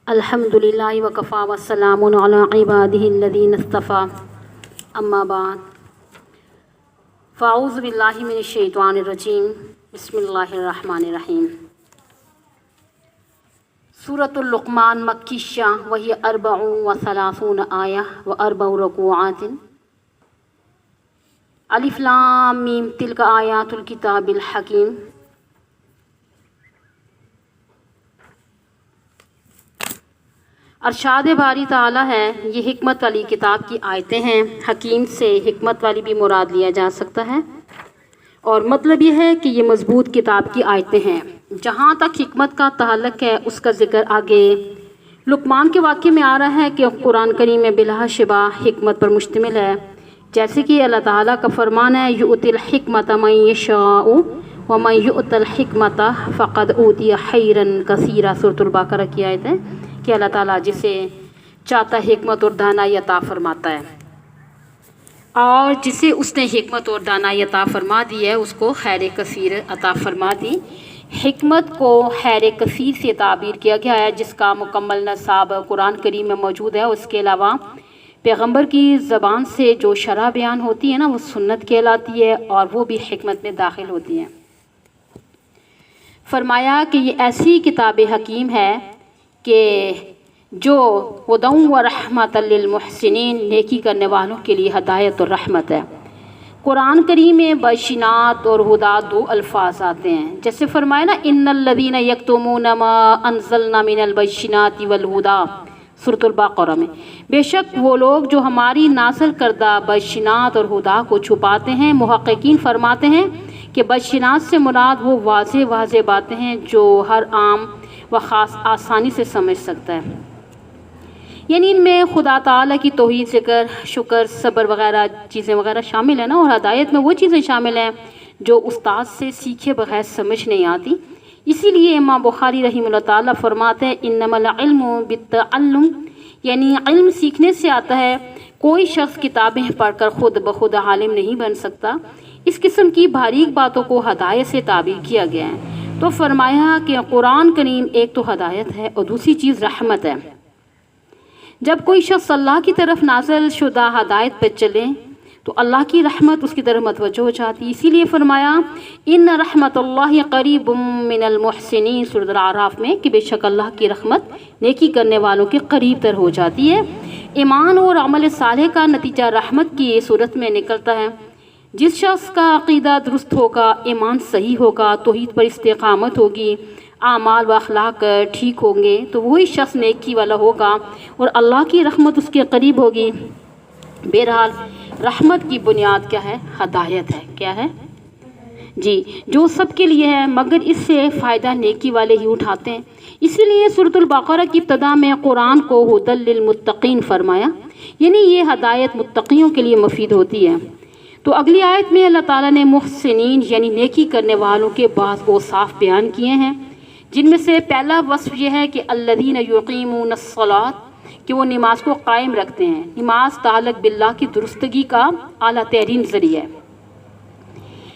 الحمدللہ وکفا وسلام علی عبادہ الذین اصطفیٰ اما بعد فاعوذ باللہ من الشیطان الرجیم بسم اللہ الرحمن الرحیم سورۃ اللقمان مکیہ وہی 34 آیہ و4 رکوعات الف لام میم تلک آیات الکتاب الحکیم۔ ارشاد باری تعالیٰ ہے، یہ حکمت والی کتاب کی آیتیں ہیں۔ حکیم سے حکمت والی بھی مراد لیا جا سکتا ہے، اور مطلب یہ ہے کہ یہ مضبوط کتاب کی آیتیں ہیں۔ جہاں تک حکمت کا تعلق ہے اس کا ذکر آگے لقمان کے واقعے میں آ رہا ہے کہ قرآن کریم میں بلا شبہ حکمت پر مشتمل ہے، جیسے کہ اللہ تعالیٰ کا فرمان ہے یؤتی الحکمۃ من یشاء ومن یؤت الحکمۃ فقد اوتی خیرا کثیرا۔ سورۃ البقرہ کی آیت ہے کہ اللہ تعالیٰ جسے چاہتا حکمت اور دانائی عطا فرماتا ہے، اور جسے اس نے حکمت اور دانائی عطا فرما دی ہے اس کو خیر کثیر عطا فرما دی۔ حکمت کو خیر کثیر سے تعبیر کیا گیا ہے، جس کا مکمل نصاب قرآن کریم میں موجود ہے۔ اس کے علاوہ پیغمبر کی زبان سے جو شرح بیان ہوتی ہے نا، وہ سنت کہلاتی ہے، اور وہ بھی حکمت میں داخل ہوتی ہے۔ فرمایا کہ یہ ایسی کتاب حکیم ہے کہ جو ہدی و رحمت للمحسنین، نیکی کرنے والوں کے لیے ہدایت اور رحمت ہے۔ قرآن کریم میں بشینات اور ہدا دو الفاظ آتے ہیں، جیسے فرمایا نا ان الذین یکتمون ما انزلنا من البشینات والہدا، سورۃ البقرہ میں۔ بے شک وہ لوگ جو ہماری نازل کردہ بشینات اور ہدا کو چھپاتے ہیں، محققین فرماتے ہیں کہ بشینات سے مراد وہ واضح باتیں ہیں جو ہر عام و خاص آسانی سے سمجھ سکتا ہے، یعنی ان میں خدا تعالیٰ کی توحید، ذکر، شکر، صبر وغیرہ چیزیں وغیرہ شامل ہیں نا، اور ہدایت میں وہ چیزیں شامل ہیں جو استاد سے سیکھے بغیر سمجھ نہیں آتی۔ اسی لیے امام بخاری رحمہ اللہ تعالیٰ فرماتے ہیں انما العلم بالتعلم، یعنی علم سیکھنے سے آتا ہے۔ کوئی شخص کتابیں پڑھ کر خود بخود عالم نہیں بن سکتا۔ اس قسم کی باریک باتوں کو ہدایت سے تعبیر کیا گیا ہے۔ تو فرمایا کہ قرآن کریم ایک تو ہدایت ہے اور دوسری چیز رحمت ہے۔ جب کوئی شخص اللہ کی طرف نازل شدہ ہدایت پہ چلے تو اللہ کی رحمت اس کی طرف متوجہ ہو جاتی ہے۔ اسی لیے فرمایا ان رحمت اللہ قریب من المحسنین، سورۃ الاعراف میں، کہ بے شک اللہ کی رحمت نیکی کرنے والوں کے قریب تر ہو جاتی ہے۔ ایمان اور عمل صالح کا نتیجہ رحمت کی صورت میں نکلتا ہے۔ جس شخص کا عقیدہ درست ہوگا، ایمان صحیح ہوگا، توحید پر استقامت ہوگی، اعمال و اخلاق ٹھیک ہوں گے، تو وہی شخص نیکی والا ہوگا اور اللہ کی رحمت اس کے قریب ہوگی۔ بہرحال رحمت کی بنیاد کیا ہے؟ ہدایت ہے۔ کیا ہے جی؟ جو سب کے لیے ہے، مگر اس سے فائدہ نیکی والے ہی اٹھاتے ہیں۔ اسی لیے سورۃ البقرہ کی ابتدا میں قرآن کو ھدی للمتقین فرمایا، یعنی یہ ہدایت متقیوں کے لیے مفید ہوتی ہے۔ تو اگلی آیت میں اللہ تعالیٰ نے محسنین یعنی نیکی کرنے والوں کے بعض اوصاف بیان کیے ہیں، جن میں سے پہلا وصف یہ ہے کہ الذین یقیمون الصلاۃ، کہ وہ نماز کو قائم رکھتے ہیں۔ نماز تعلق باللہ کی درستگی کا اعلیٰ ترین ذریعہ ہے۔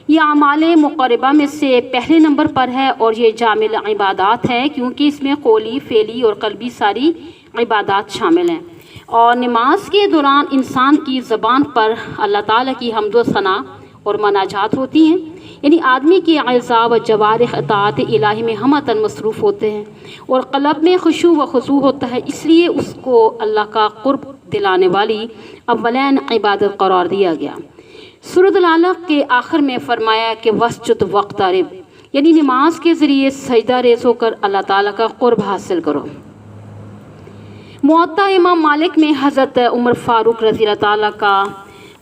یہ اعمال مقربہ میں سے پہلے نمبر پر ہے، اور یہ جامع عبادات ہے کیونکہ اس میں قولی، فعلی اور قلبی ساری عبادات شامل ہیں۔ اور نماز کے دوران انسان کی زبان پر اللہ تعالیٰ کی حمد و ثنا اور مناجات ہوتی ہیں، یعنی آدمی کی اعضاء و جوارح اطاعت الہی میں ہمتاً مصروف ہوتے ہیں، اور قلب میں خشوع و خضوع ہوتا ہے، اس لیے اس کو اللہ کا قرب دلانے والی اولین عبادت قرار دیا گیا۔ سورۃ العلق کے آخر میں فرمایا کہ وسجد واقترب، یعنی نماز کے ذریعے سجدہ ریز ہو کر اللہ تعالیٰ کا قرب حاصل کرو۔ موطا امام مالک میں حضرت عمر فاروق رضی اللہ تعالیٰ کا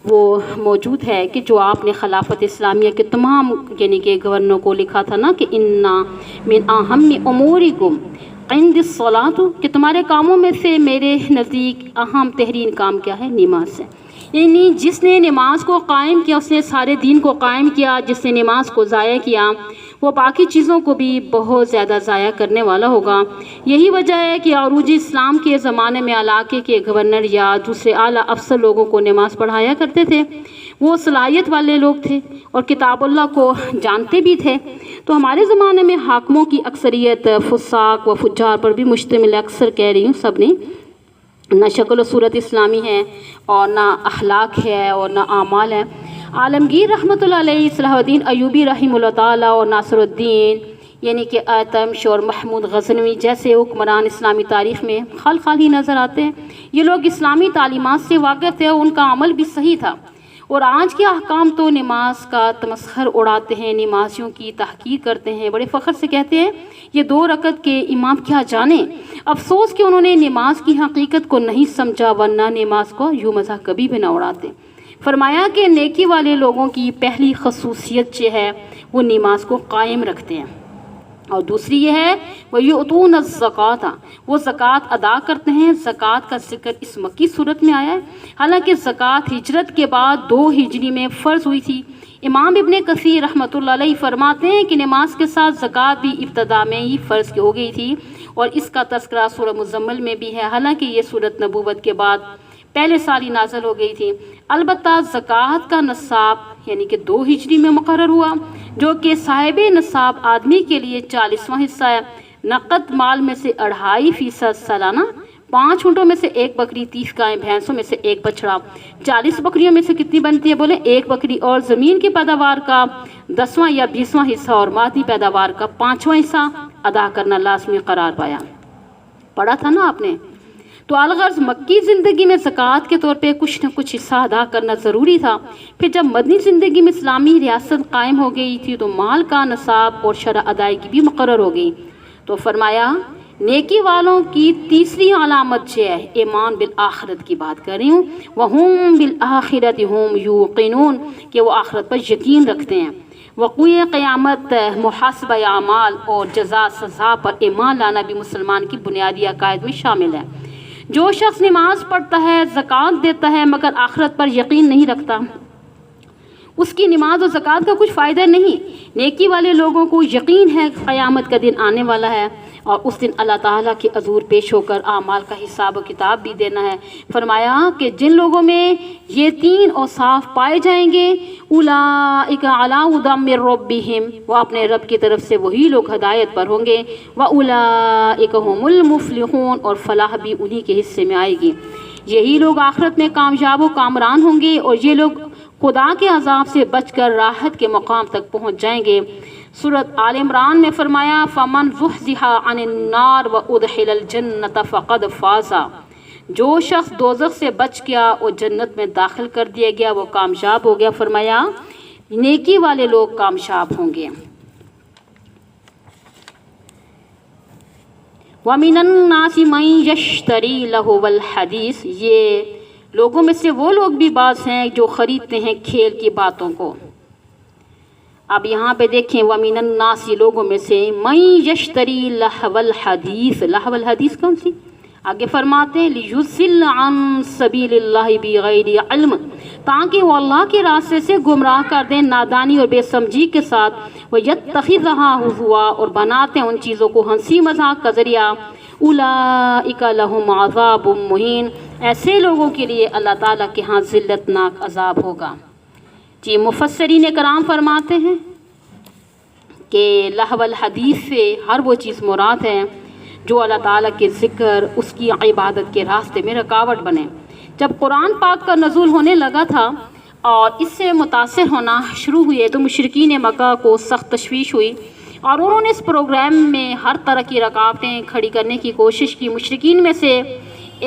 وہ موجود ہے کہ جو آپ نے خلافت اسلامیہ کے تمام یعنی کہ گورنروں کو لکھا تھا نا کہ انا من اہم امورکم عندی الصلاۃ، کہ تمہارے کاموں میں سے میرے نزدیک اہم ترین کام کیا ہے؟ نماز ہے۔ یعنی جس نے نماز کو قائم کیا اس نے سارے دین کو قائم کیا، جس نے نماز کو ضائع کیا وہ باقی چیزوں کو بھی بہت زیادہ ضائع کرنے والا ہوگا۔ یہی وجہ ہے کہ عروج اسلام کے زمانے میں علاقے کے گورنر یا دوسرے اعلیٰ افسر لوگوں کو نماز پڑھایا کرتے تھے۔ وہ صلاحیت والے لوگ تھے اور کتاب اللہ کو جانتے بھی تھے، تو ہمارے زمانے میں حاکموں کی اکثریت فساق و فجار پر بھی مشتمل ہے. اکثر کہہ رہی ہوں سب نے نہ شکل و صورت اسلامی ہے اور نہ اخلاق ہے اور نہ اعمال ہے. عالمگیر رحمۃ اللہ علیہ، صلاح الدین ایوبی رحمہ اللہ تعالیٰ اور ناصر الدین یعنی کہ ایتمش اور محمود غزنوی جیسے حکمران اسلامی تاریخ میں خال خال ہی نظر آتے ہیں. یہ لوگ اسلامی تعلیمات سے واقف تھے اور ان کا عمل بھی صحیح تھا. اور آج کے احکام تو نماز کا تمسخر اڑاتے ہیں، نمازیوں کی تحقیر کرتے ہیں، بڑے فخر سے کہتے ہیں یہ 2 رکعت کے امام کیا جانے. افسوس کہ انہوں نے نماز کی حقیقت کو نہیں سمجھا، ورنہ نماز کو یوں مزاح کبھی بھی نہ اڑاتے. فرمایا کہ نیکی والے لوگوں کی پہلی خصوصیت یہ ہے وہ نماز کو قائم رکھتے ہیں، اور دوسری یہ ہے وَيُؤْتُونَ الزَّكَاةَ، وہ زکوٰۃ ادا کرتے ہیں. زکوٰۃ کا ذکر اس مکی صورت میں آیا ہے، حالانکہ زکوٰۃ ہجرت کے بعد 2 ہجری میں فرض ہوئی تھی. امام ابن کثیر رحمۃ اللہ علیہ فرماتے ہیں کہ نماز کے ساتھ زکوٰۃ بھی ابتدا میں ہی فرض ہو گئی تھی، اور اس کا تذکرہ سورہ مزمل میں بھی ہے، حالانکہ یہ سورت نبوت کے بعد پہلے سال ہی نازل ہو گئی تھی. البتہ زکوٰۃ کا نصاب یعنی کہ 2 ہجری میں مقرر ہوا، جو کہ صاحب نصاب آدمی کے لیے 40واں حصہ ہے. نقد مال میں سے 2.5% سالانہ، 5 اونٹوں میں سے 1 بکری، 30 گائیں بھینسوں میں سے 1 بچڑا. 40 بکریوں میں سے کتنی بنتی ہے؟ بولے 1 بکری. اور زمین کی پیداوار کا 10واں یا 20واں حصہ اور مادی پیداوار کا 5واں حصہ ادا کرنا لازمی قرار پایا. پڑھا تھا نا آپ نے. تو الغرض مکی زندگی میں زکوٰۃ کے طور پہ کچھ نہ کچھ حصہ ادا کرنا ضروری تھا. پھر جب مدنی زندگی میں اسلامی ریاست قائم ہو گئی تھی تو مال کا نصاب اور شرح ادائیگی بھی مقرر ہو گئی. تو فرمایا نیکی والوں کی تیسری علامت یہ ہے، ایمان بالآخرت کی بات کر رہی ہوں، وَهُمْ بِالْآخِرَةِ هُمْ يُوقِنُونَ، کہ وہ آخرت پر یقین رکھتے ہیں. وقوع قیامت، محاسبہ اعمال اور جزا سزا پر ایمان لانا بھی مسلمان کی بنیادی عقائد میں شامل ہے. جو شخص نماز پڑھتا ہے، زکوٰۃ دیتا ہے، مگر آخرت پر یقین نہیں رکھتا، اس کی نماز اور زکوٰۃ کا کچھ فائدہ نہیں. نیکی والے لوگوں کو یقین ہے قیامت کا دن آنے والا ہے اور اس دن اللہ تعالیٰ کے حضور پیش ہو کر اعمال کا حساب و کتاب بھی دینا ہے. فرمایا کہ جن لوگوں میں یہ 3 اوصاف پائے جائیں گے، اولئک علی ھدی من ربہم، وہ اپنے رب کی طرف سے وہی لوگ ہدایت پر ہوں گے، واولئک ھم المفلحون، اور فلاح بھی انہی کے حصے میں آئے گی. یہی لوگ آخرت میں کامیاب و کامران ہوں گے، اور یہ لوگ خدا کے عذاب سے بچ کر راحت کے مقام تک پہنچ جائیں گے. سورۃ آل عمران میں فرمایا فَمَنْ زُحْزِحَ عَنِ النَّارِ وَأُدْخِلَ الْجَنَّةَ فَقَدْ فَازَ، جو شخص دوزخ سے بچ گیا اور جنت میں داخل کر دیا گیا وہ کامیاب ہو گیا. فرمایا نیکی والے لوگ کامیاب ہوں گے. وَمِنَ النَّاسِ مَن يَشْتَرِي لَهْوَ الْحَدِيثِ، یہ لوگوں میں سے وہ لوگ بھی بعض ہیں جو خریدتے ہیں کھیل کی باتوں کو. اب یہاں پہ دیکھیں وَمِنَ النَّاسِ، لوگوں میں سے، مَن يَشْتَرِي لَهْوَ الْحَدِيثِ، لہو الحدیث کون سی؟ آگے فرماتے ہیں لِيُضِلَّ عَن سَبِيلِ اللَّهِ بِغَيْرِ عِلْمٍ، تاکہ وہ اللہ کے راستے سے گمراہ کر دیں نادانی اور بے سمجھی کے ساتھ. وَيَتَّخِذَهَا هُزُوًا، اور بناتے ہیں ان چیزوں کو ہنسی مذاق کا ذریعہ. اولئک لہم عذاب مہین، ایسے لوگوں کے لیے اللہ تعالیٰ کے ہاں ذلت ناک عذاب ہوگا. جی مفسرین کرام فرماتے ہیں کہ لہو الحدیث سے ہر وہ چیز مراد ہے جو اللہ تعالیٰ کے ذکر، اس کی عبادت کے راستے میں رکاوٹ بنے. جب قرآن پاک کا نزول ہونے لگا تھا اور اس سے متاثر ہونا شروع ہوئے تو مشرکین مکہ کو سخت تشویش ہوئی اور انہوں نے اس پروگرام میں ہر طرح کی رکاوٹیں کھڑی کرنے کی کوشش کی. مشرکین میں سے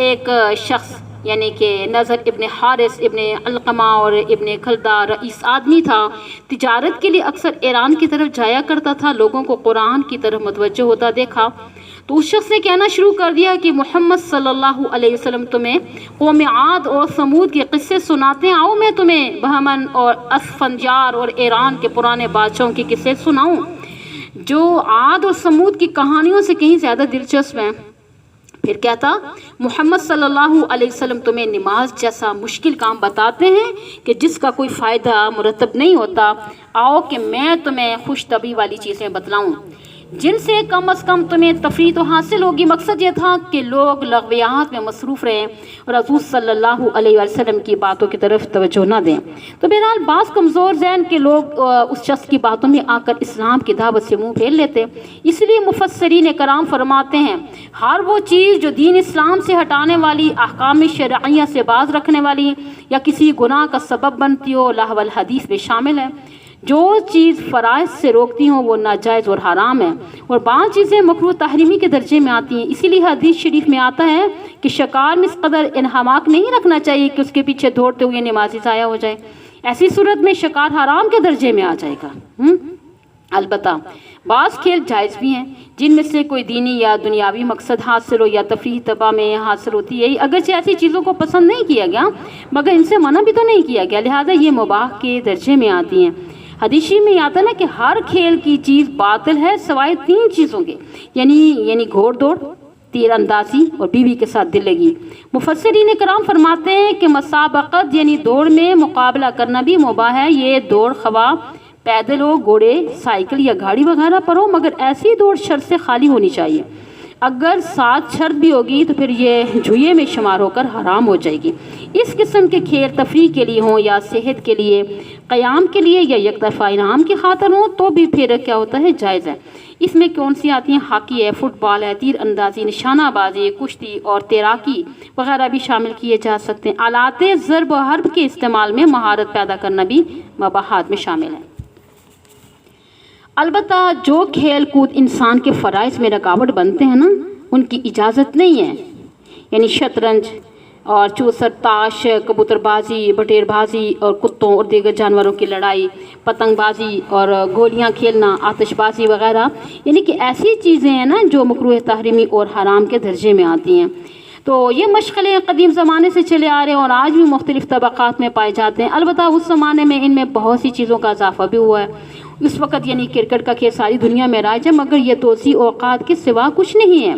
ایک شخص یعنی کہ نضر ابن حارث ابن علقمہ اور ابن خلدہ رئیس آدمی تھا، تجارت کے لیے اکثر ایران کی طرف جایا کرتا تھا. لوگوں کو قرآن کی طرف متوجہ ہوتا دیکھا تو اس شخص نے کہنا شروع کر دیا کہ محمد صلی اللہ علیہ وسلم تمہیں قوم عاد اور ثمود کے قصے سناتے ہیں، آؤ میں تمہیں بہمن اور اسفنجار اور ایران کے پرانے بادشاہوں کے قصے سناؤں جو عاد اور ثمود کی کہانیوں سے کہیں زیادہ دلچسپ ہیں. پھر کہتا محمد صلی اللہ علیہ وسلم تمہیں نماز جیسا مشکل کام بتاتے ہیں کہ جس کا کوئی فائدہ مرتب نہیں ہوتا، آؤ کہ میں تمہیں خوش طبعی والی چیزیں بتلاؤں. جن سے کم از کم تمہیں تفریح تو حاصل ہوگی۔ مقصد یہ تھا کہ لوگ لغویات میں مصروف رہیں اور حضور صلی اللہ علیہ وسلم کی باتوں کی طرف توجہ نہ دیں۔ تو بہرحال بعض کمزور ذہن کے لوگ اس شخص کی باتوں میں آ کر اسلام کی دعوت سے منہ پھیر لیتے۔ اس لیے مفسرین کرام فرماتے ہیں ہر وہ چیز جو دین اسلام سے ہٹانے والی، احکام شرعیہ سے باز رکھنے والی یا کسی گناہ کا سبب بنتی ہو، لہو الحدیث میں شامل ہے۔ جو چیز فرائض سے روکتی ہوں وہ ناجائز اور حرام ہے، اور بعض چیزیں مکروہ تحریمی کے درجے میں آتی ہیں۔ اسی لیے حدیث شریف میں آتا ہے کہ شکار میں اس قدر انہماک نہیں رکھنا چاہیے کہ اس کے پیچھے دوڑتے ہوئے نمازی ضائع ہو جائے، ایسی صورت میں شکار حرام کے درجے میں آ جائے گا۔ البتہ بعض کھیل جائز بھی ہیں جن میں سے کوئی دینی یا دنیاوی مقصد حاصل ہو یا تفریح طبع میں حاصل ہوتی ہے، اگرچہ ایسی چیزوں کو پسند نہیں کیا گیا مگر ان سے منع بھی تو نہیں کیا گیا، لہذا یہ مباح کے درجے میں آتی ہیں۔ حدیث میں آتا ہے نا کہ ہر کھیل کی چیز باطل ہے سوائے 3 چیزوں کے، یعنی گھوڑ دوڑ، تیر اندازی اور بیوی کے ساتھ دل لگی۔ مفسرین کرام فرماتے ہیں کہ مسابقت یعنی دوڑ میں مقابلہ کرنا بھی مباح ہے۔ یہ دوڑ خواہ پیدل ہو، گھوڑے، سائیکل یا گاڑی وغیرہ پر ہو، مگر ایسی دوڑ شرط سے خالی ہونی چاہیے۔ اگر ساتھ شرط بھی ہوگی تو پھر یہ جوئے میں شمار ہو کر حرام ہو جائے گی۔ اس قسم کے کھیل تفریح کے لیے ہوں یا صحت کے لیے، قیام کے لیے یا یک طرفہ انعام کی خاطر ہوں تو بھی پھر کیا ہوتا ہے، جائز ہے۔ اس میں کون سی آتی ہیں؟ ہاکی ہے، فٹ بال ہے، تیر اندازی، نشانہ بازی، کشتی اور تیراکی وغیرہ بھی شامل کیے جا سکتے ہیں۔ آلات ضرب و حرب کے استعمال میں مہارت پیدا کرنا بھی مباحات میں شامل ہے۔ البتہ جو کھیل کود انسان کے فرائض میں رکاوٹ بنتے ہیں نا، ان کی اجازت نہیں ہے، یعنی شطرنج اور چوسر، تاش، کبوتر بازی، بٹیر بازی اور کتوں اور دیگر جانوروں کی لڑائی، پتنگ بازی اور گولیاں کھیلنا، آتش بازی وغیرہ، یعنی کہ ایسی چیزیں ہیں نا جو مکروہ تحریمی اور حرام کے درجے میں آتی ہیں۔ تو یہ مشغلے قدیم زمانے سے چلے آ رہے ہیں اور آج بھی مختلف طبقات میں پائے جاتے ہیں۔ البتہ اس زمانے میں ان میں بہت سی چیزوں کا اضافہ بھی ہوا ہے۔ اس وقت یعنی کرکٹ کا کھیل ساری دنیا میں رائج ہے، مگر یہ توسیع اوقات کے سوا کچھ نہیں ہے۔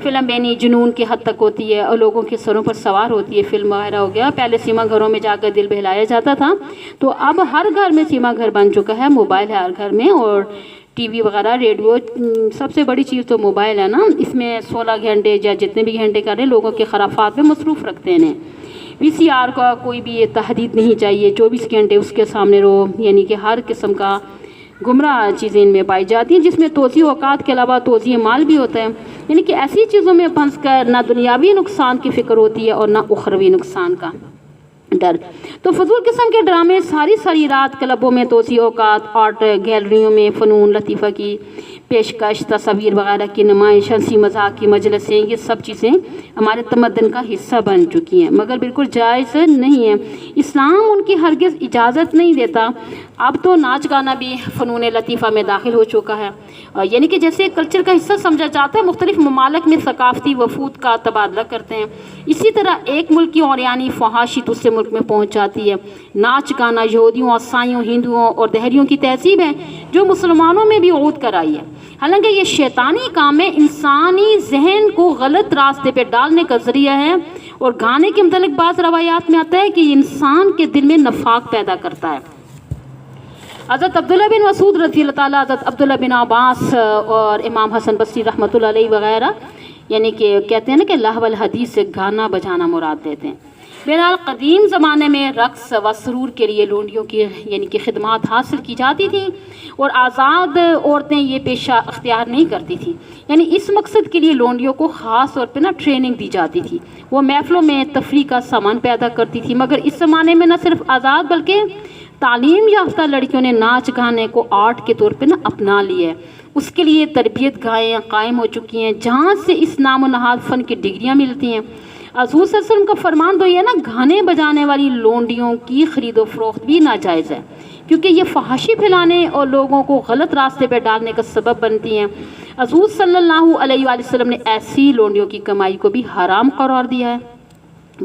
فلم بینی جنون کی حد تک ہوتی ہے اور لوگوں کے سروں پر سوار ہوتی ہے۔ فلم وغیرہ ہو گیا، پہلے سیما گھروں میں جا کر دل بہلایا جاتا تھا، تو اب ہر گھر میں سیما گھر بن چکا ہے، موبائل ہے ہر گھر میں، اور ٹی وی وغیرہ، ریڈیو، سب سے بڑی چیز تو موبائل ہے نا۔ اس میں 16 گھنٹے یا جتنے بھی گھنٹے کریں لوگوں کے خرافات میں مصروف رکھتے ہیں۔ VCR کا کوئی بھی تحدید نہیں چاہیے، 24 گھنٹے اس کے سامنے رہو، یعنی کہ ہر قسم کا گمراہ چیزیں ان میں پائی جاتی ہیں، جس میں توسیع اوقات کے علاوہ توسیع مال بھی ہوتا ہے، یعنی کہ ایسی چیزوں میں پھنس کر نہ دنیاوی نقصان کی فکر ہوتی ہے اور نہ اخروی نقصان کا ڈر۔ تو فضول قسم کے ڈرامے، ساری رات کلبوں میں توسیع اوقات، آرٹ گیلریوں میں فنون لطیفہ کی پیشکش، تصاویر وغیرہ کی نمائش، ہنسی مذاق کی مجلسیں، یہ سب چیزیں ہمارے تمدن کا حصہ بن چکی ہیں، مگر بالکل جائز نہیں ہے۔ اسلام ان کی ہرگز اجازت نہیں دیتا۔ اب تو ناچ گانا بھی فنون لطیفہ میں داخل ہو چکا ہے، یعنی کہ جیسے کلچر کا حصہ سمجھا جاتا ہے، مختلف ممالک میں ثقافتی وفود کا تبادلہ کرتے ہیں، اسی طرح ایک ملک کی اور یعنی فحاشی دوسرے ملک میں پہنچ جاتی ہے۔ ناچ گانا یہودیوں، عیسائیوں، ہندوؤں اور دہریوں کی تہذیب ہے جو مسلمانوں میں بھی عود کر آئی ہے۔ حالانکہ یہ شیطانی کام ہے، انسانی ذہن کو غلط راستے پہ ڈالنے کا ذریعہ ہے، اور گانے کے متعلق بعض روایات میں آتا ہے کہ یہ انسان کے دل میں نفاق پیدا کرتا ہے۔ حضرت عبداللہ بن مسعود رضی اللہ تعالیٰ، حضرت عبداللہ بن عباس اور امام حسن بصری رحمۃ اللہ علیہ وغیرہ، یعنی کہ کہتے ہیں نا کہ لہو الحدیث سے گانا بجانا مراد دیتے ہیں۔ بہرحال قدیم زمانے میں رقص و سرور کے لیے لونڈیوں کی یعنی کہ خدمات حاصل کی جاتی تھیں، اور آزاد عورتیں یہ پیشہ اختیار نہیں کرتی تھیں، یعنی اس مقصد کے لیے لونڈیوں کو خاص طور پہ ٹریننگ دی جاتی تھی۔ وہ محفلوں میں تفریح کا سامان پیدا کرتی تھی، مگر اس زمانے میں نہ صرف آزاد بلکہ تعلیم یافتہ لڑکیوں نے ناچ گانے کو آرٹ کے طور پہ اپنا لیا ہے۔ اس کے لیے تربیت گاہیں قائم ہو چکی ہیں، جہاں سے اس نام و نہاد فن کی ڈگریاں ملتی ہیں۔ حضور صلی اللہ علیہ وسلم کا فرمان تو یہ ہے نا، گانے بجانے والی لونڈیوں کی خرید و فروخت بھی ناجائز ہے، کیونکہ یہ فحاشی پھیلانے اور لوگوں کو غلط راستے پہ ڈالنے کا سبب بنتی ہیں۔ حضور صلی اللہ علیہ وآلہ وسلم نے ایسی لونڈیوں کی کمائی کو بھی حرام قرار دیا ہے۔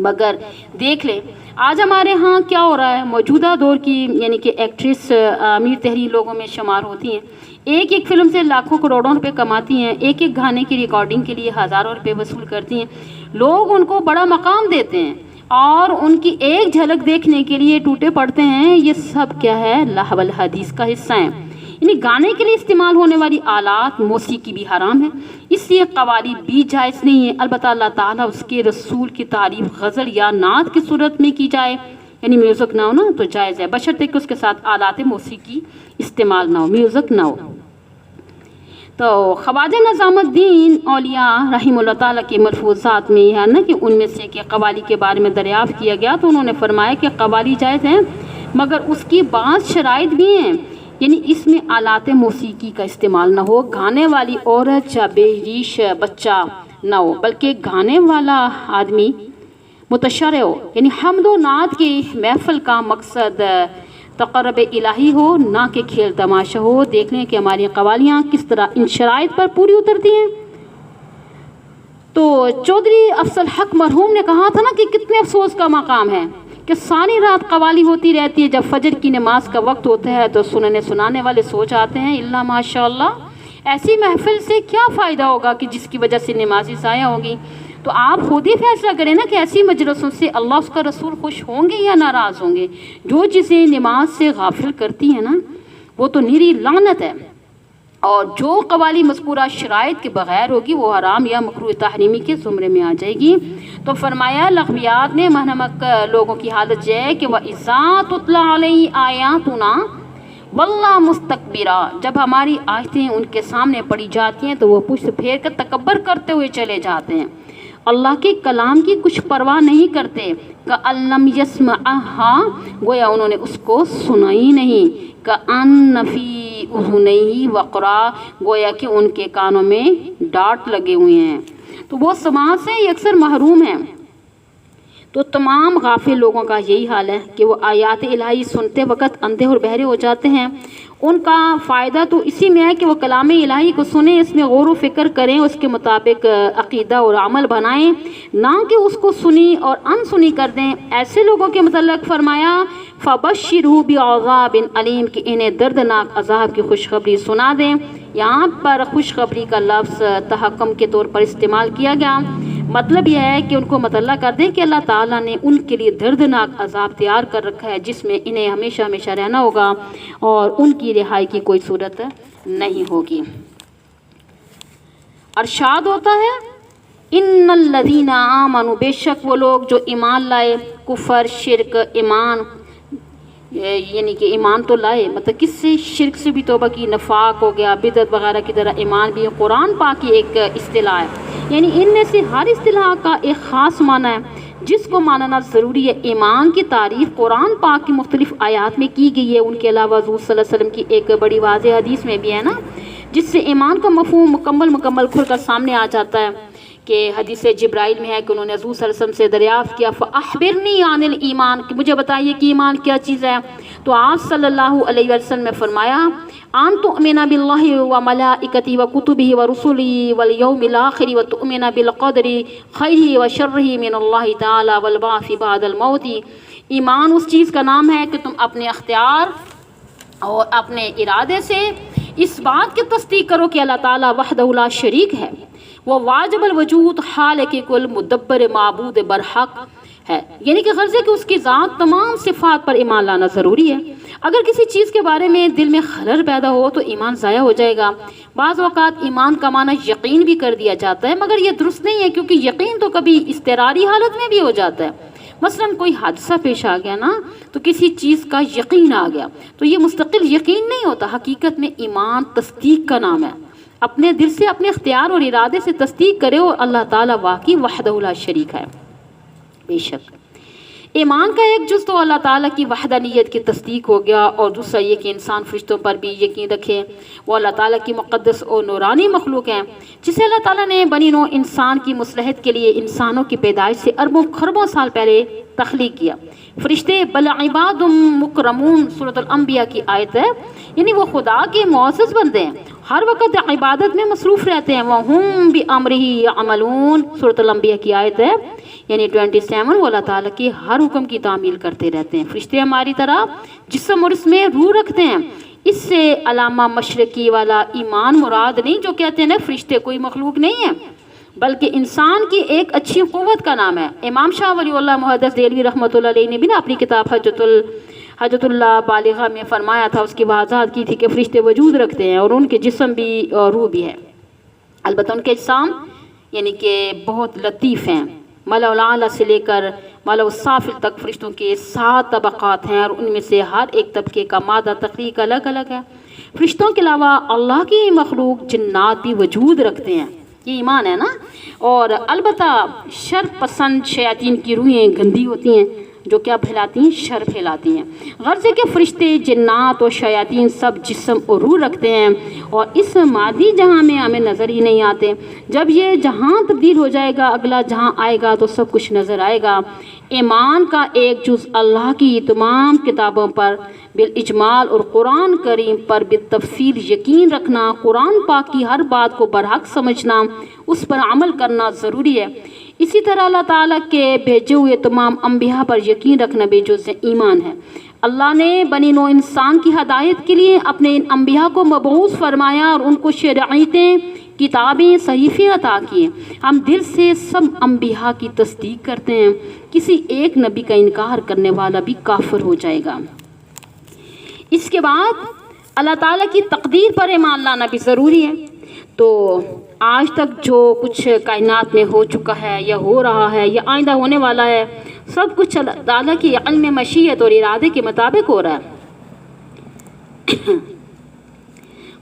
مگر دیکھ لیں آج ہمارے ہاں کیا ہو رہا ہے، موجودہ دور کی یعنی کہ ایکٹریس امیر تحریر لوگوں میں شمار ہوتی ہیں، ایک فلم سے لاکھوں کروڑوں روپے کماتی ہیں، ایک گانے کی ریکارڈنگ کے لیے ہزاروں روپے وصول کرتی ہیں، لوگ ان کو بڑا مقام دیتے ہیں اور ان کی ایک جھلک دیکھنے کے لیے ٹوٹے پڑتے ہیں۔ یہ سب کیا ہے، لہو الحدیث کا حصہ ہیں، یعنی گانے کے لیے استعمال ہونے والی آلات موسیقی بھی حرام ہے، اس لیے قوالی بھی جائز نہیں ہے۔ البتہ اللہ تعالیٰ اس کے رسول کی تعریف غزل یا نعت کی صورت میں کی جائے، یعنی میوزک نہ ہو نا تو جائز ہے، بشرطے کہ اس کے ساتھ آلات موسیقی استعمال نہ ہو، میوزک نہ ہو۔ تو خواجہ نظام الدین اولیاء رحمہ اللہ تعالیٰ کے ملفوظات میں یہ ہے نا کہ ان میں سے کہ قوالی کے بارے میں دریافت کیا گیا تو انہوں نے فرمایا کہ قوالی جائز ہیں مگر اس کی بعض شرائط بھی ہیں، یعنی اس میں آلات موسیقی کا استعمال نہ ہو، گانے والی عورت یا بے ریش بچہ نہ ہو، بلکہ گانے والا آدمی متشرع ہو، یعنی حمد و نعت کی محفل کا مقصد تقرب الہی ہو، نہ کہ کھیل تماشا ہو۔ دیکھ لیں کہ ہماری قوالیاں کس طرح ان شرائط پر پوری اترتی ہیں۔ تو چودھری افضل حق مرحوم نے کہا تھا نا کہ کتنے افسوس کا مقام ہے کہ ساری رات قوالی ہوتی رہتی ہے، جب فجر کی نماز کا وقت ہوتا ہے تو سنانے والے سو جاتے ہیں، اللہ ماشاء اللہ ایسی محفل سے کیا فائدہ ہوگا کہ جس کی وجہ سے نمازی ضائع ہوگی۔ تو آپ خود ہی فیصلہ کریں نا کہ ایسی مجلسوں سے اللہ اس کا رسول خوش ہوں گے یا ناراض ہوں گے۔ جو چیزیں نماز سے غافل کرتی ہیں نا وہ تو نیری لعنت ہے، اور جو قوالی مذکورہ شرائط کے بغیر ہوگی وہ حرام یا مکروہ تحریمی کے زمرے میں آ جائے گی۔ تو فرمایا لغویات نے منہمک لوگوں کی حالت یہ ہے کہ وَإِذَا تُتْلَىٰ عَلَيْهِ آیاتُنَا وَاللَّهُ مُسْتَكْبِرًا، جب ہماری آیتیں ان کے سامنے پڑھی جاتی ہیں تو وہ پشت پھیر کر تکبر کرتے ہوئے چلے جاتے ہیں، اللہ کے کلام کی کچھ پرواہ نہیں کرتے، کَأَن يَسْمَعَهَا، گویا انہوں نے اس کو سنا ہی نہیں، کَأَنَّ فِي اذنیہ وقرا، گویا کہ ان کے کانوں میں ڈانٹ لگے ہوئے ہیں۔ تو وہ سماعت سے یہ اکثر محروم ہیں۔ تو تمام غافل لوگوں کا یہی حال ہے کہ وہ آیات الہی سنتے وقت اندھے اور بہرے ہو جاتے ہیں۔ ان کا فائدہ تو اسی میں ہے کہ وہ کلام الہی کو سنیں، اس میں غور و فکر کریں، اس کے مطابق عقیدہ اور عمل بنائیں، نہ کہ اس کو سنی اور ان سنی کر دیں۔ ایسے لوگوں کے متعلق فرمایا فَبَشِّرْهُ بِعَذَابٍ علیم، کہ انہیں دردناک عذاب کی خوشخبری سنا دیں۔ یہاں پر خوشخبری کا لفظ تحکم کے طور پر استعمال کیا گیا، مطلب یہ ہے کہ ان کو مطلع کر دیں کہ اللہ تعالیٰ نے ان کے لیے دردناک عذاب تیار کر رکھا ہے جس میں انہیں ہمیشہ ہمیشہ رہنا ہوگا اور ان کی رہائی کی کوئی صورت نہیں ہوگی۔ ارشاد ہوتا ہے ان الذین آمنوا، بے شک وہ لوگ جو ایمان لائے، کفر شرک ایمان، یعنی کہ ایمان تو لائے، مطلب کس سے؟ شرک سے بھی توبہ کی، نفاق ہو گیا، بدعت وغیرہ کی طرح ایمان بھی قرآن پاک کی ایک اصطلاح ہے، یعنی ان میں سے ہر اصطلاح کا ایک خاص معنی ہے جس کو ماننا ضروری ہے۔ ایمان کی تعریف قرآن پاک کی مختلف آیات میں کی گئی ہے، ان کے علاوہ حضور صلی اللہ علیہ وسلم کی ایک بڑی واضح حدیث میں بھی ہے نا، جس سے ایمان کا مفہوم مکمل کھل کر سامنے آ جاتا ہے، کہ حدیث جبرائیل میں ہے کہ انہوں نے حضور صلی اللہ علیہ وسلم سے دریافت کیا فَأَخْبِرْنِي عَنِ الْإِيمَانِ، کہ مجھے بتائیے کہ ایمان کیا چیز ہے۔ تو آپ صلی اللہ علیہ وسلم نے فرمایا ان تؤمن باللہ وملائکتہ وکتبہ ورسلہ والیوم الآخر وتؤمن بالقدر خیرہ وشرہ من اللہ تعالی والبعث بعد الموت۔ ایمان اس چیز کا نام ہے کہ تم اپنے اختیار اور اپنے ارادے سے اس بات کی تصدیق کرو کہ اللہ تعالیٰ وحدہ لا شریک ہے، وہ واجب الوجود خالق کل مدبر معبود برحق ہے، یعنی کہ غرض ہے کہ اس کی ذات تمام صفات پر ایمان لانا ضروری ہے۔ اگر کسی چیز کے بارے میں دل میں خلل پیدا ہو تو ایمان ضائع ہو جائے گا۔ بعض اوقات ایمان کا معنی یقین بھی کر دیا جاتا ہے، مگر یہ درست نہیں ہے، کیونکہ یقین تو کبھی اضطراری حالت میں بھی ہو جاتا ہے۔ مثلا کوئی حادثہ پیش آ گیا نا تو کسی چیز کا یقین آ گیا، تو یہ مستقل یقین نہیں ہوتا، حقیقت میں ایمان تصدیق کا نام ہے۔ اپنے دل سے اپنے اختیار اور ارادے سے تصدیق کرے اور اللہ تعالیٰ واقعی وحدہ لا شریک ہے۔ بے شک ایمان کا ایک جز تو اللہ تعالیٰ کی وحدانیت کی تصدیق ہو گیا، اور دوسرا یہ کہ انسان فرشتوں پر بھی یقین رکھے، وہ اللہ تعالیٰ کی مقدس اور نورانی مخلوق ہیں جسے اللہ تعالیٰ نے بنی نوع انسان کی مصلحت کے لیے انسانوں کی پیدائش سے اربوں خربوں سال پہلے تخلیق کیا۔ فرشتے بل عباد مکرمون سورۃ الانبیاء کی آیت ہے، یعنی وہ خدا کے معزز بندے ہیں، ہر وقت عبادت میں مصروف رہتے ہیں۔ وَهُمْ بِأَمْرِهِ يَعْمَلُونَ سورۃ الانبیاء کی آیت ہے، یعنی 27، وہ اللہ تعالیٰ کے ہر حکم کی تعمیل کرتے رہتے ہیں۔ فرشتے ہماری طرح جسم اور اس میں روح رکھتے ہیں۔ اس سے علامہ مشرقی والا ایمان مراد نہیں جو کہتے ہیں نا فرشتے کوئی مخلوق نہیں ہے، بلکہ انسان کی ایک اچھی قوت کا نام ہے۔ امام شاہ ولی اللہ محدث دہلوی رحمۃ اللہ علیہ نے بھی نا اپنی کتاب حجت اللہ بالغہ میں فرمایا تھا، اس کی وضاحت کی تھی کہ فرشتے وجود رکھتے ہیں اور ان کے جسم بھی اور روح بھی ہے، البتہ ان کے اجسام یعنی کہ بہت لطیف ہیں۔ ملأ الاعلیٰ سے لے کر ملأ السافل تک فرشتوں کے 7 طبقات ہیں، اور ان میں سے ہر ایک طبقے کا مادہ تخلیق الگ الگ ہے۔ فرشتوں کے علاوہ اللہ کی مخلوق جنات بھی وجود رکھتے ہیں، یہ ایمان ہے نا۔ اور البتہ شر پسند شیاطین کی روحیں گندی ہوتی ہیں جو کیا پھیلاتی ہیں؟ شر پھیلاتی ہیں۔ غرض ہے کہ فرشتے، جنات اور شیاطین سب جسم اور روح رکھتے ہیں اور اس مادی جہاں میں ہمیں نظر ہی نہیں آتے۔ جب یہ جہاں تبدیل ہو جائے گا، اگلا جہاں آئے گا تو سب کچھ نظر آئے گا۔ ایمان کا ایک جز اللہ کی تمام کتابوں پر بالاجمال اور قرآن کریم پر بالتفصیل یقین رکھنا، قرآن پاک کی ہر بات کو برحق سمجھنا، اس پر عمل کرنا ضروری ہے۔ اسی طرح اللہ تعالیٰ کے بھیجے ہوئے تمام انبیاء پر یقین رکھنا بھی جزء ایمان ہے۔ اللہ نے بنی نوع انسان کی ہدایت کے لیے اپنے ان انبیاء کو مبعوث فرمایا اور ان کو شریعتیں، کتابیں، صحیفے عطا کیے۔ ہم دل سے سب انبیاء کی تصدیق کرتے ہیں، کسی ایک نبی کا انکار کرنے والا بھی کافر ہو جائے گا۔ اس کے بعد اللہ تعالیٰ کی تقدیر پر ایمان لانا بھی ضروری ہے۔ تو آج تک جو کچھ کائنات میں ہو چکا ہے یا ہو رہا ہے یا آئندہ ہونے والا ہے، سب کچھ اللہ تعالیٰ کی علم، مشیت اور ارادے کے مطابق ہو رہا ہے۔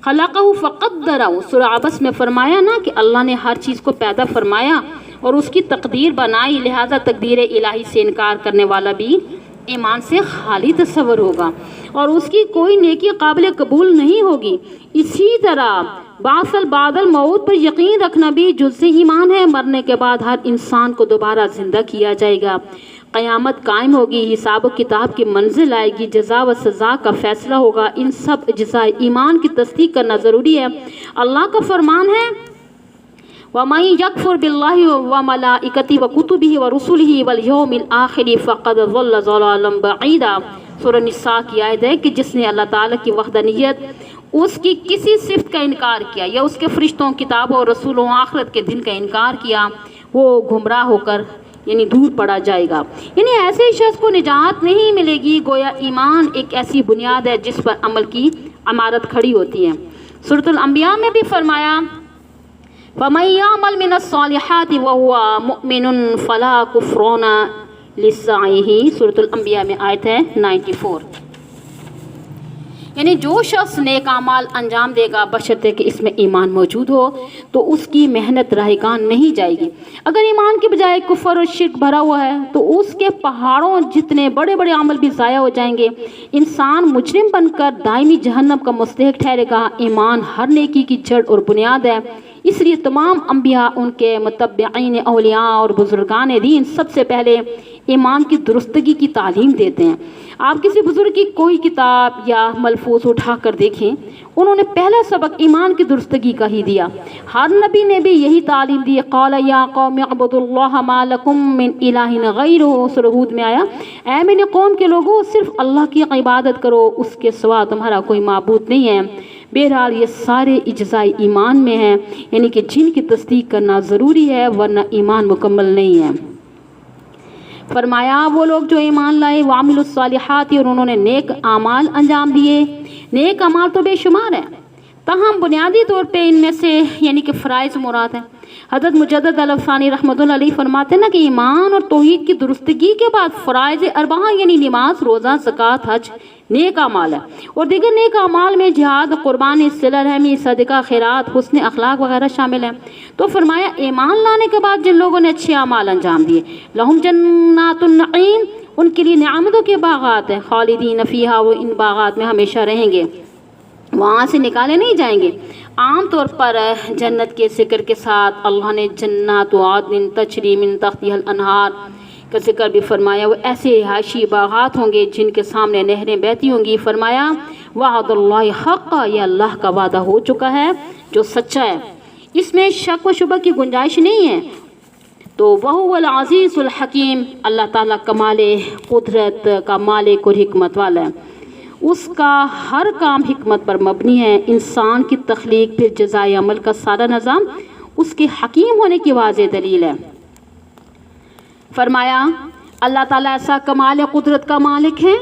خلقہ فقدرہ، سورہ عبس میں فرمایا نا کہ اللہ نے ہر چیز کو پیدا فرمایا اور اس کی تقدیر بنائی، لہذا تقدیر الہی سے انکار کرنے والا بھی ایمان سے خالی تصور ہوگا اور اس کی کوئی نیکی قابل قبول نہیں ہوگی۔ اسی طرح بعث بعد الموت پر یقین رکھنا بھی جزء ایمان ہے۔ مرنے کے بعد ہر انسان کو دوبارہ زندہ کیا جائے گا، قیامت قائم ہوگی، حساب و کتاب کی منزل آئے گی، جزا و سزا کا فیصلہ ہوگا۔ ان سب اجزاء ایمان کی تصدیق کرنا ضروری ہے۔ اللہ کا فرمان ہے وَمَن يَكْفُرْ بِاللَّهِ وَمَلَائِكَتِهِ وَكُتُبِهِ وَرُسُلِهِ وَالْيَوْمِ الْآخِرِ فَقَدْ ضَلَّ ضَلَالًا بَعِيدًا۔ سورہ نساء کی آیت ہے کہ جس نے اللہ تعالیٰ کی وحدانیت، اس کی کسی صفت کا انکار کیا یا اس کے فرشتوں، کتابوں اور رسولوں، آخرت کے دن کا انکار کیا، وہ گمراہ ہو کر یعنی دور پڑا جائے گا۔ یعنی ایسے شخص کو نجات نہیں ملے گی۔ گویا ایمان ایک ایسی بنیاد ہے جس پر عمل کی عمارت کھڑی ہوتی ہے۔ سورۃ الانبیاء میں بھی فرمایا فَمَن يَعْمَلْ مِنَ الصَّالِحَاتِ وَهُوَ مُؤْمِنٌ فَلَا كُفْرَانَ لِسَعْيِهِ۔ سورۃ الانبیاء میں آیت ہے 94۔ یعنی جو شخص نیک اعمال انجام دے گا بشرطے کہ اس میں ایمان موجود ہو تو اس کی محنت رائگان نہیں جائے گی۔ اگر ایمان کے بجائے کفر اور شرک بھرا ہوا ہے تو اس کے پہاڑوں جتنے بڑے بڑے عمل بھی ضائع ہو جائیں گے۔ انسان مجرم بن کر دائمی جہنم کا مستحق ٹھہرے گا۔ ایمان ہر نیکی کی جڑ اور بنیاد ہے، اس لیے تمام انبیاء، ان کے متبعین، اولیاء اور بزرگان دین سب سے پہلے ایمان کی درستگی کی تعلیم دیتے ہیں۔ آپ کسی بزرگ کی کوئی کتاب یا ملفوظ اٹھا کر دیکھیں، انہوں نے پہلا سبق ایمان کی درستگی کا ہی دیا۔ ہر نبی نے بھی یہی تعلیم دی۔ قال یا قوم اعبدوا اللہ ما لکم من الہ غیرہ، سورہ ہود میں آیا اے میری قوم کے لوگوں، صرف اللہ کی عبادت کرو، اس کے سوا تمہارا کوئی معبود نہیں ہے۔ بہرحال یہ سارے اجزاء ایمان میں ہیں، یعنی کہ جن کی تصدیق کرنا ضروری ہے ورنہ ایمان مکمل نہیں ہے۔ فرمایا وہ لوگ جو ایمان لائے وعملوا الصالحات، اور انہوں نے نیک اعمال انجام دیے۔ نیک اعمال تو بے شمار ہیں، تاہم بنیادی طور پہ ان میں سے یعنی کہ فرائض مراد ہیں۔ حضرت مجدد الافسانی رحمۃ اللہ علیہ فرماتے ہیں نا کہ ایمان اور توحید کی درستگی کے بعد فرائض اربعہ یعنی نماز، روزہ، زکوٰۃ، حج نیک اعمال ہے، اور دیگر نیک اعمال میں جہاد، قربانی، صلہ رحمی، صدقہ، خیرات، حسن اخلاق وغیرہ شامل ہیں۔ تو فرمایا ایمان لانے کے بعد جن لوگوں نے اچھے اعمال انجام دیے، لہم جنات النعیم، ان کے لیے نعمتوں کے باغات ہیں، خالدین فیہا، وہ ان باغات میں ہمیشہ رہیں گے، وہاں سے نکالے نہیں جائیں گے۔ عام طور پر جنت کے ذکر کے ساتھ اللہ نے جنات عدن تجری من تحتها الانہار کا ذکر بھی فرمایا۔ وہ ایسے رہائشی باغات ہوں گے جن کے سامنے نہریں بہتی ہوں گی۔ فرمایا وعد اللہ حق، یہ اللہ کا وعدہ ہو چکا ہے جو سچا ہے، اس میں شک و شبہ کی گنجائش نہیں ہے۔ تو وہو العزیز الحکیم، اللہ تعالیٰ کمال قدرت کا مالک اور حکمت والا ہے، اس کا ہر کام حکمت پر مبنی ہے۔ انسان کی تخلیق پھر جزائے عمل کا سارا نظام اس کے حکیم ہونے کی واضح دلیل ہے۔ فرمایا اللہ تعالیٰ ایسا کمال قدرت کا مالک ہے،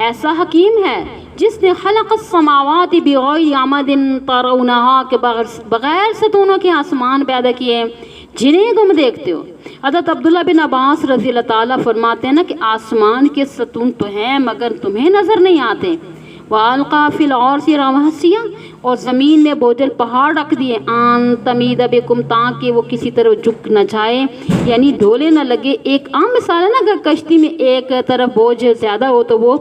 ایسا حکیم ہے جس نے خلق السماوات بغیر عمد ترونہا کے بغیر ستونوں کے آسمان پیدا کیے جنہیں تم دیکھتے ہو۔ حضرت عبداللہ بن عباس رضی اللہ تعالیٰ فرماتے ہیں نا کہ آسمان کے ستون تو ہیں مگر تمہیں نظر نہیں آتے۔ وَأَلْقَى فِي الْأَرْضِ رَوَاسِيَ اور زمین میں بوجھل پہاڑ رکھ دیے، آن تمید بکم تاکہ وہ کسی طرف جھک نہ جائے، یعنی ڈھولے نہ لگے۔ ایک عام مثال ہے نا، اگر کشتی میں ایک طرف بوجھ زیادہ ہو تو وہ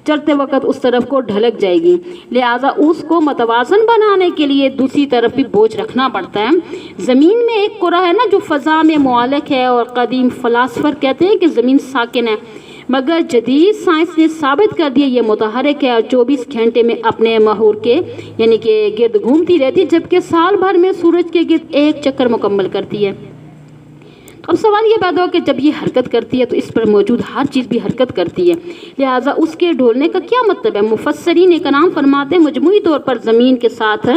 چلتے وقت اس طرف کو ڈھلک جائے گی، لہٰذا اس کو متوازن بنانے کے لیے دوسری طرف بھی بوجھ رکھنا پڑتا ہے۔ زمین میں ایک کرہ ہے نا جو فضا میں معلق ہے، اور قدیم فلاسفر کہتے ہیں کہ زمین ساکن ہے، مگر جدید سائنس نے ثابت کر دیا یہ متحرک ہے اور 24 گھنٹے میں اپنے محور کے یعنی کہ گرد گھومتی رہتی، جبکہ سال بھر میں سورج کے گرد ایک چکر مکمل کرتی ہے۔ اب سوال یہ پیدا ہو کہ جب یہ حرکت کرتی ہے تو اس پر موجود ہر چیز بھی حرکت کرتی ہے، لہٰذا اس کے ڈھولنے کا کیا مطلب ہے؟ مفسرین کرام فرماتے ہیں مجموعی طور پر زمین کے ساتھ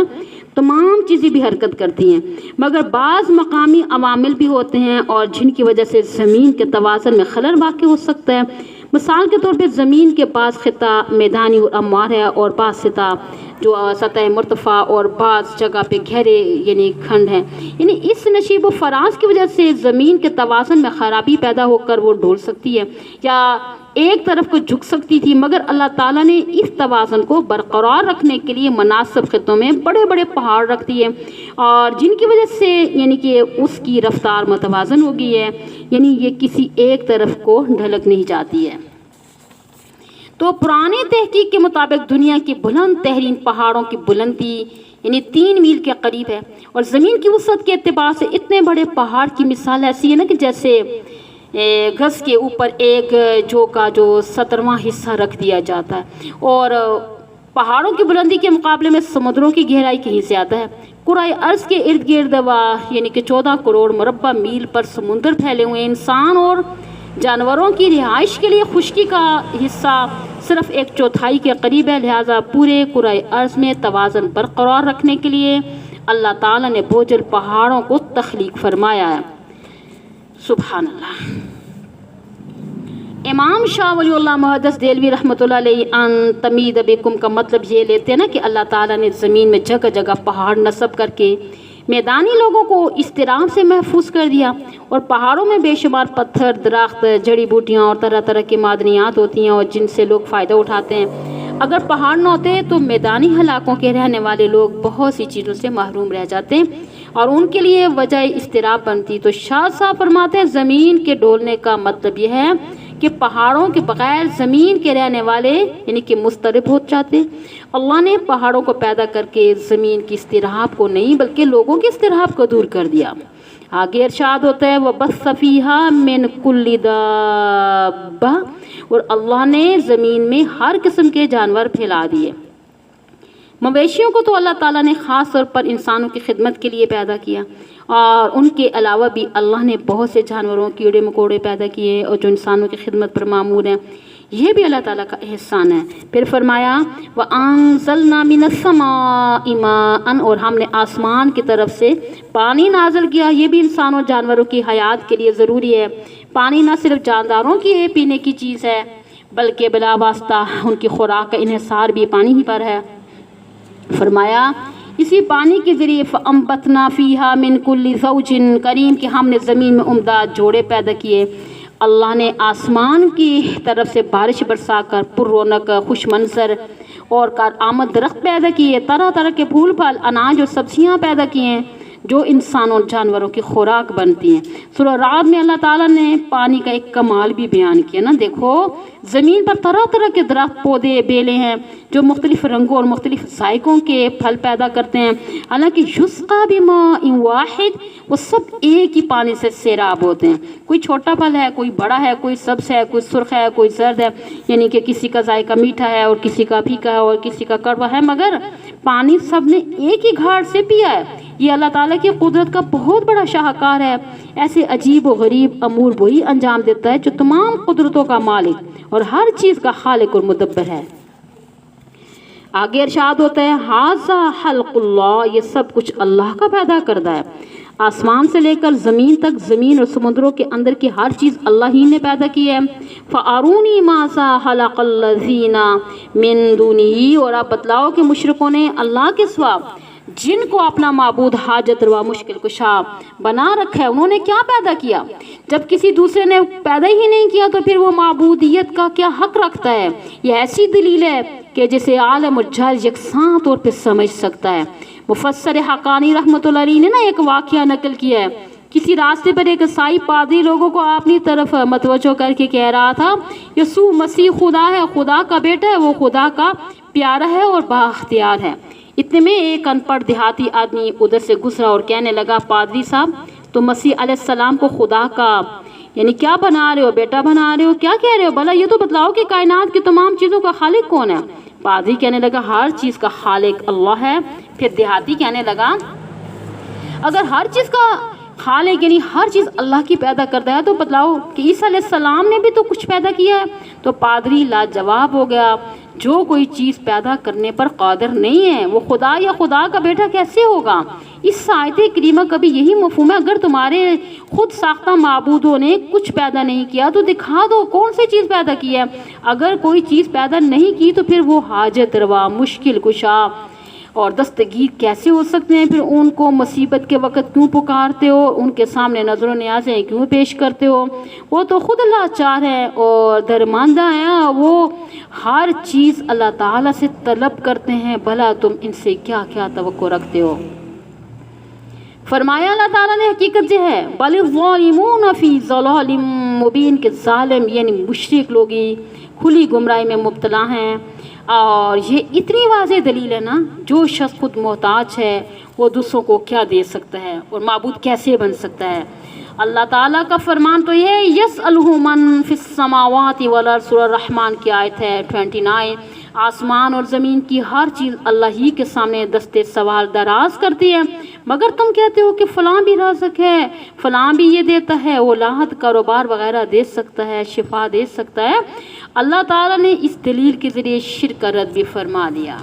تمام چیزیں بھی حرکت کرتی ہیں، مگر بعض مقامی عوامل بھی ہوتے ہیں اور جن کی وجہ سے زمین کے توازن میں خلل واقع ہو سکتا ہے۔ مثال کے طور پہ زمین کے بعض خطہ میدانی اور ہموار ہے، اور بعض جو سطح مرتفع اور بعض جگہ پہ گہرے یعنی کھنڈ ہیں، یعنی اس نشیب و فراز کی وجہ سے زمین کے توازن میں خرابی پیدا ہو کر وہ ڈھول سکتی ہے یا ایک طرف کو جھک سکتی تھی، مگر اللہ تعالیٰ نے اس توازن کو برقرار رکھنے کے لیے مناسب خطوں میں بڑے بڑے پہاڑ رکھ دیے، اور جن کی وجہ سے یعنی کہ اس کی رفتار متوازن ہو گئی ہے، یعنی یہ کسی ایک طرف کو ڈھلک نہیں جاتی ہے۔ تو پرانی تحقیق کے مطابق دنیا کی بلند ترین پہاڑوں کی بلندی یعنی 3 میل کے قریب ہے، اور زمین کی وسعت کے اعتبار سے اتنے بڑے پہاڑ کی مثال ایسی ہے نا کہ جیسے گز کے اوپر ایک جو کا جو 17واں حصہ رکھ دیا جاتا ہے، اور پہاڑوں کی بلندی کے مقابلے میں سمندروں کی گہرائی کہیں زیادہ ہے۔ کرۂ ارض کے ارد گرد یعنی کہ 14 کروڑ مربع میل پر سمندر پھیلے ہوئے ہیں۔ انسان اور جانوروں کی رہائش کے لیے خشکی کا حصہ صرف 1/4 کے قریب ہے، لہٰذا پورے کرۂ ارض میں توازن برقرار رکھنے کے لیے اللہ تعالیٰ نے بوجھل پہاڑوں کو تخلیق فرمایا ہے۔ سبحان اللہ۔ امام شاہ ولی اللہ محدث دہلوی رحمۃ اللہ علیہ ان تمید بکم کا مطلب یہ لیتے ہیں نا کہ اللہ تعالیٰ نے زمین میں جگہ جگہ پہاڑ نصب کر کے میدانی لوگوں کو اضطراب سے محفوظ کر دیا، اور پہاڑوں میں بے شمار پتھر، درخت، جڑی بوٹیاں اور طرح طرح کی معدنیات ہوتی ہیں، اور جن سے لوگ فائدہ اٹھاتے ہیں۔ اگر پہاڑ نہ ہوتے تو میدانی علاقوں کے رہنے والے لوگ بہت سی چیزوں سے محروم رہ جاتے اور ان کے لیے وجہ اضطراب بنتی۔ تو شاہ صاحب فرماتے ہیں زمین کے ڈولنے کا مطلب یہ ہے کہ پہاڑوں کے بغیر زمین کے رہنے والے یعنی کہ مضطرب ہو جاتے۔ اللہ نے پہاڑوں کو پیدا کر کے زمین کی اضطراب کو نہیں بلکہ لوگوں کی اضطراب کو دور کر دیا۔ آگے ارشاد ہوتا ہے وَبَثَّ فِيهَا مِن كُلِّ دَابَّةٍ اور اللہ نے زمین میں ہر قسم کے جانور پھیلا دیے۔ مویشیوں کو تو اللہ تعالیٰ نے خاص طور پر انسانوں کی خدمت کے لیے پیدا کیا، اور ان کے علاوہ بھی اللہ نے بہت سے جانوروں کیڑے مکوڑے پیدا کیے اور جو انسانوں کی خدمت پر معمور ہیں، یہ بھی اللہ تعالیٰ کا احسان ہے۔ پھر فرمایا وَأَنزَلْنَا مِنَ السَّمَاءِ مَاءً اور ہم نے آسمان کی طرف سے پانی نازل کیا، یہ بھی انسانوں جانوروں کی حیات کے لیے ضروری ہے۔ پانی نہ صرف جانداروں کی پینے کی چیز ہے بلکہ بلا واسطہ ان کی خوراک کا انحصار بھی پانی ہی پر ہے۔ فرمایا اسی پانی کے ذریعے فَأَنبَتْنَا فِيهَا مِن كُلِّ زَوْجٍ کریم کہ ہم نے زمین میں عمدہ جوڑے پیدا کیے۔ اللہ نے آسمان کی طرف سے بارش برسا کر پر رونق خوش منظر اور کارآمد درخت پیدا کیے، طرح طرح کے پھول پھل، اناج اور سبزیاں پیدا کیے ہیں جو انسانوں اور جانوروں کی خوراک بنتی ہیں۔ سورہ رعد میں اللہ تعالیٰ نے پانی کا ایک کمال بھی بیان کیا نا، دیکھو زمین پر طرح طرح کے درخت، پودے، بیلیں ہیں جو مختلف رنگوں اور مختلف ذائقوں کے پھل پیدا کرتے ہیں، حالانکہ یسقیٰ بماء واحد وہ سب ایک ہی پانی سے سیراب ہوتے ہیں۔ کوئی چھوٹا پھل ہے، کوئی بڑا ہے، کوئی سبز ہے، کوئی سرخ ہے، کوئی زرد ہے، یعنی کہ کسی کا ذائقہ میٹھا ہے اور کسی کا پھیکا ہے اور کسی کا کڑوا ہے، مگر پانی سب نے ایک ہی گھاٹ سے پیا ہے۔ یہ اللہ تعالیٰ کی قدرت کا بہت بڑا شاہکار ہے۔ ایسے عجیب و غریب امور وہی انجام دیتا ہے جو تمام قدرتوں کا مالک اور ہر چیز کا خالق اور مدبر ہے۔ آگے ارشاد ہوتا ہے ھذا خلق اللہ یہ سب کچھ اللہ کا پیدا کردہ ہے۔ آسمان سے لے کر زمین تک، زمین اور سمندروں کے اندر کی ہر چیز اللہ ہی نے پیدا کی ہے۔ فَأَرُونِي مَاذَا خَلَقَ الَّذِينَ مِن دُونِهِ، اور آپ بتلاؤ کہ مشرکوں نے اللہ کے سوا جن کو اپنا معبود حاجت روا مشکل کشا بنا رکھا ہے، انہوں نے کیا پیدا کیا؟ جب کسی دوسرے نے پیدا ہی نہیں کیا تو پھر وہ معبودیت کا کیا حق رکھتا ہے؟ یہ ایسی دلیل ہے کہ جسے عالم اور جاہل یکساں طور پہ سمجھ سکتا ہے۔ مفسر حقانی رحمۃ اللہ علیہ نے ایک واقعہ نقل کیا ہے۔ کسی راستے پر ایک عیسائی پادری لوگوں کو اپنی طرف متوجہ کر کے کہہ رہا تھا، یسوع مسیح خدا ہے، خدا کا بیٹا ہے، وہ خدا کا پیارا ہے اور بااختیار ہے۔ اتنے میں ایک ان پڑھ دیہاتی آدمی ادھر سے گزرا اور کہنے لگا، پادری صاحب تو مسیح علیہ السلام کو خدا کا یعنی کیا بنا رہے ہو؟ بیٹا بنا رہے ہو؟ کیا کہہ رہے ہو؟ بھلا یہ تو بتلاؤ کہ کائنات کی تمام چیزوں کا خالق کون ہے؟ پادری کہنے لگا، ہر چیز کا خالق اللہ ہے۔ پھر دیہاتی کہنے لگا، اگر ہر چیز کا خالق یعنی ہر چیز اللہ کی پیدا کرتا ہے تو بتلاؤ کہ عیسیٰ علیہ السلام نے بھی تو کچھ پیدا کیا ہے۔ تو پادری لاجواب ہو گیا، جو کوئی چیز پیدا کرنے پر قادر نہیں ہے وہ خدا یا خدا کا بیٹا کیسے ہوگا؟ اس آیت کریمہ کا بھی یہی مفہوم ہے۔ اگر تمہارے خود ساختہ معبودوں نے کچھ پیدا نہیں کیا تو دکھا دو کون سی چیز پیدا کی ہے۔ اگر کوئی چیز پیدا نہیں کی تو پھر وہ حاجت روا، مشکل کشا اور دستگیر کیسے ہو سکتے ہیں؟ پھر ان کو مصیبت کے وقت کیوں پکارتے ہو؟ ان کے سامنے نظر و نیازیں کیوں پیش کرتے ہو؟ وہ تو خود لاچار ہے اور درماندہ ہیں، وہ ہر چیز اللہ تعالیٰ سے طلب کرتے ہیں، بھلا تم ان سے کیا کیا توقع رکھتے ہو؟ فرمایا اللہ تعالیٰ نے حقیقت یہ ہے، بل الظالمون فی ضلال مبین، کہ ظالم یعنی مشرک لوگ کھلی گمراہی میں مبتلا ہیں۔ اور یہ اتنی واضح دلیل ہے نا، جو شخص خود محتاج ہے وہ دوسروں کو کیا دے سکتا ہے اور معبود کیسے بن سکتا ہے؟ اللہ تعالیٰ کا فرمان تو یہ ہے، یسألہ من فی السماوات والارض، سورہ الرحمن کی آیت ہے 29۔ آسمان اور زمین کی ہر چیز اللہ ہی کے سامنے دستے سوال دراز کرتی ہے، مگر تم کہتے ہو کہ فلاں بھی رازق ہے، فلاں بھی یہ دیتا ہے، اولاد، کاروبار وغیرہ دے سکتا ہے، شفا دے سکتا ہے۔ اللہ تعالیٰ نے اس دلیل کے ذریعے شرک کا رد بھی فرما دیا۔